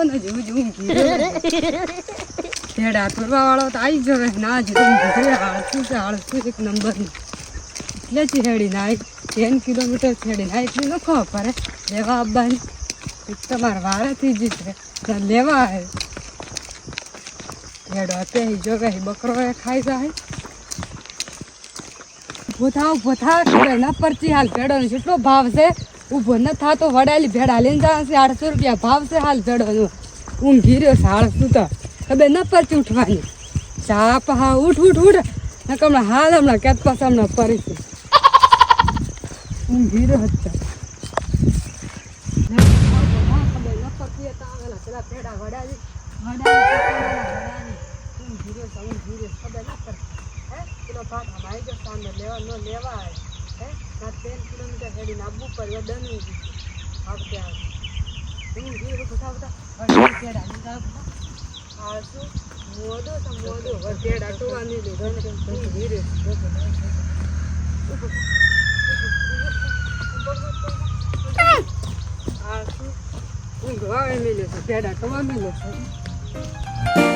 ને જેવું જેવું ભેડા તોડવા વાળો તો આવી જવે ના જેવું આળસું છે આળસું એક નંબરનું એટલે જ હેડી ના 10 કિલોમીટર હેડી ના એટલી ન ખબર પડે લેવા આવવાની એક તમારે વારાથી જ છે ત્યાં લેવા આવે હેડો અત્યારે જો કઈ બકરો એ ખાઈ જાય ઉભો થાવ ના પરચી હાલ ભેડોનો કેટલો ભાવ છે ઊભો ન થાતો વડાલી ભેડા લઈને જશે 800 રૂપિયા ભાવ છે હાલ ભેડોનો ઊંઘી રહ્યો સાળ શું તો ખબર ન પરચી ઉઠવાની ચાપ હા ઉઠ ને હમણાં હાલ હમણાં કેત પાસ હમણાં પરીશું ઊંઘી રહ્યો હતા ખબર ન પરચી હતા આવેલા પેલા ભેડા વડાલી ઊંઘી રહ્યો ખબર ન પડે કિલો ભાત હમાઈ ગયો સામે લેવા ન લેવા આવે હે ના 10 કિલોમીટર હેડીને આવવું પડે દનું આવતે આવે હું જીરો બધા આળસુ મોદો વરતેડા ટોવાની લીધો ધીરે આળસુ ઊંઘવા મેલ્યો છે પેડા ટોવા મેલ્યો છે